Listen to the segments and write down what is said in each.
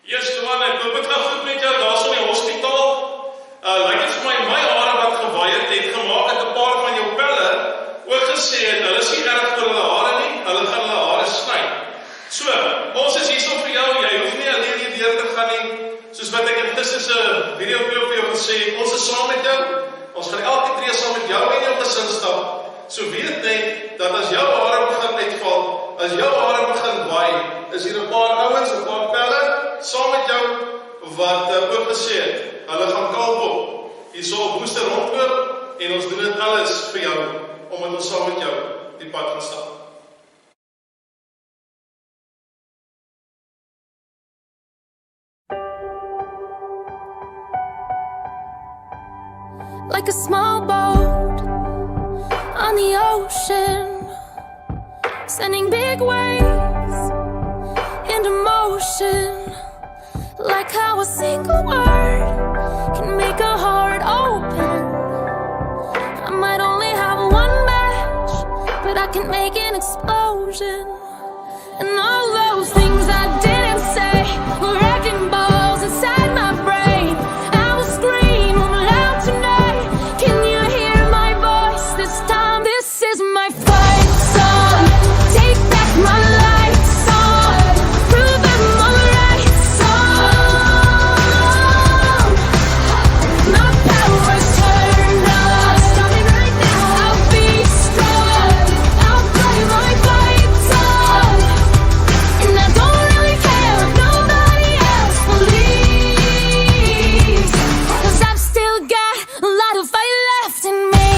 Eerste man, ek hoop het gaan goed met jou daar so in die hospitaal. Lyk het vir my are wat gewaai het gemaak het 'n paar van jou pelle ook gesê het, hulle is nie erg vir hulle hare nie, hulle gaan hulle hare sny. So, ons is hierso vir jou, jy hoef nie alleen hier deur te gaan nie. Soos wat ek intussen se video klip vir jou gesê, ons is saam met jou. Ons gaan elke tree saam met jou en jou gesin stap. So weet net dat as jou hare begin uitval, as jou hare begin waai, is hier 'n paar ouens, 'n paar pelle saam met jou wat ook gesê het, hulle gaan kalm op. Hier sal Woester rondloop en ons doen dit alles vir jou omdat ons saam met jou die pad gaan stap. Like a small boat on the ocean, sending big waves into motion. Like how a single word can make a heart open. I might only have one match, but I can make an explosion. And all those things I didn't say were wrecking balls inside my brain. I will scream loud tonight. Can you hear my voice this time? This is my fight song. Take back my life song. Prove I'm alright song. My power's turned on. Starting right now. I'll be strong. I'll play my fight song. And I don't really care if nobody else believes. 'Cause I've still got a lot of fight left in me.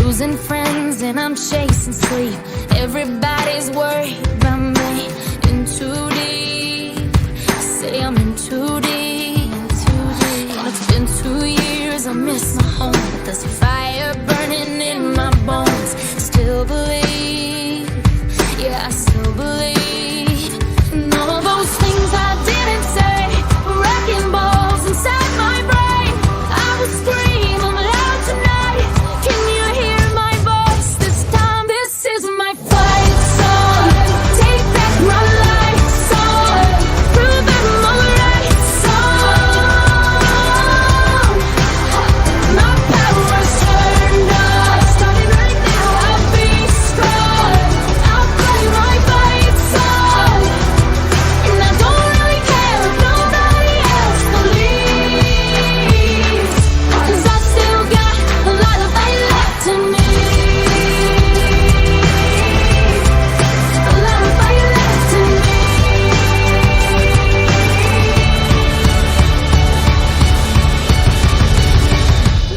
Losing friends and I'm chasing sleep. Everybody's worried about me. In too deep. Say I'm in too deep. And it's been 2 years, I miss my home. But there's a fire burning in my bones. Still believe. Yeah, I still believe. And all those things I didn't say were wrecking balls inside my brain. I will scream loud tonight. Can you hear my voice this time? This is my fight song. Take back my life song. Prove I'm alright song. My power's turned on. Starting right now. I'll be strong. I'll play my fight song. And I don't really care if nobody else believes. 'Cause I still got a lot of fight left in me. A lot of fight left in me.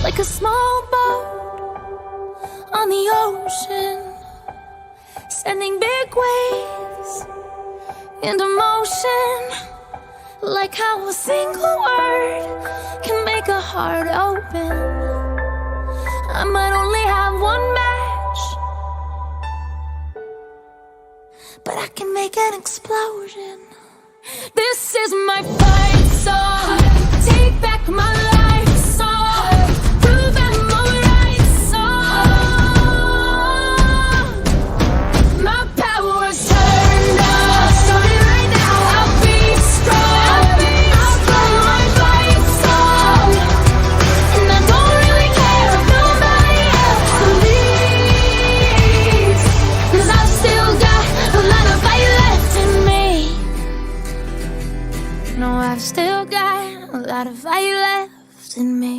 Like a small boat on the ocean, sending big waves into motion. Like how a single word can make a heart open. I might only have one match, but I can make an explosion. This is my fight song. Take back my life song. Prove I'm alright song. My power's turned on. Starting right now. I'll be strong. I'll play my fight song. And I don't really care if nobody else believes. 'Cause I've still got a lot of fight left in me. No, I've still got a lot of fight left in me.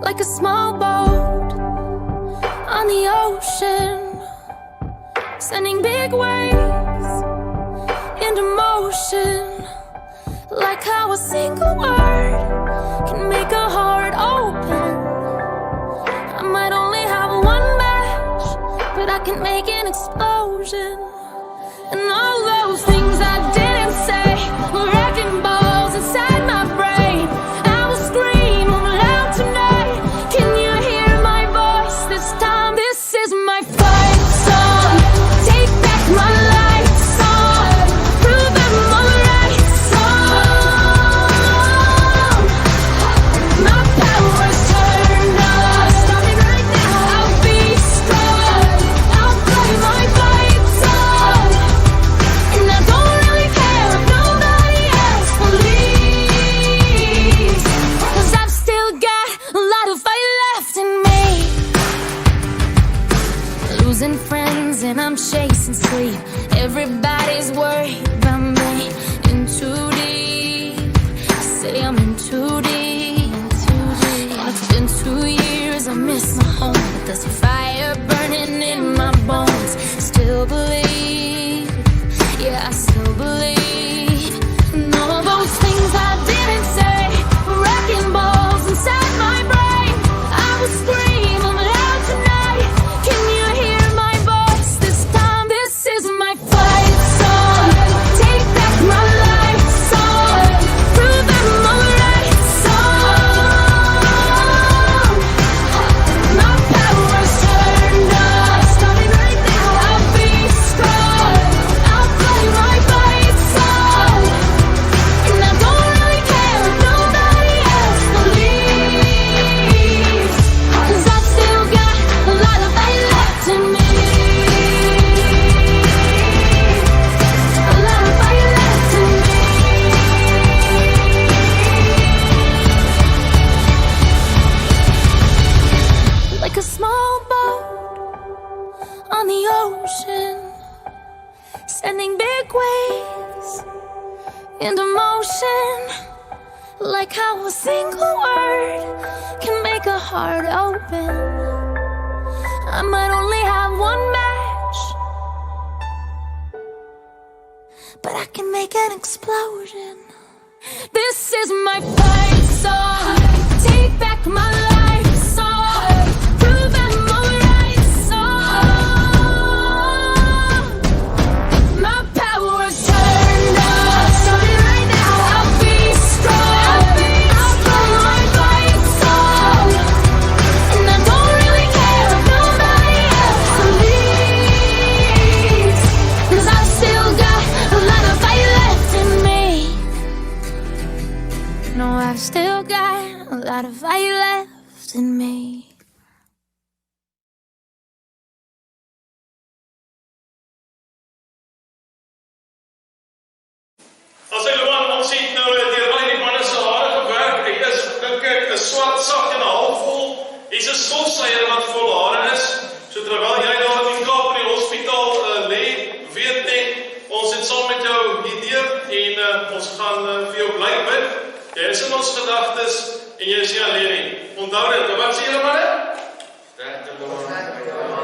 Like a small boat on the ocean, sending big waves into motion. Like how a single word can make a heart open. I might only have one match, but I can make an explosion. And all those things I didn't say were wrecking balls inside my brain. I will scream loud tonight. Can you hear my voice this time? This is my fight song. Take back my life song. Prove I'm alright song. into motion, like how a single word can make a heart open. I might only have one match, but I can make an explosion. This is my fight song. Take back my life song. Prove I'm alright song. My power's turned up. Starting right now. I'll be strong. I'll blow my fight song. And I don't really care if nobody else believes, 'cause I've still got a lot of fight left in me. No, I've still got a lot of fire left in me. As hy Luan ons sien nou deur al die manne se hare gewerk, hy is dink ek 'n swart sak en 'n half vol. Hier's 'n stofsuier wat vol hare is. So terwyl jy daar in die Kaap in die hospitaal lê, weet net ons het saam met jou hierdeur en ons gaan vir jou bly bid. Jy is in ons gedagtes en jy is nie alleen nie. Onthou dit, wat sê julle manne? Sterkte Lord.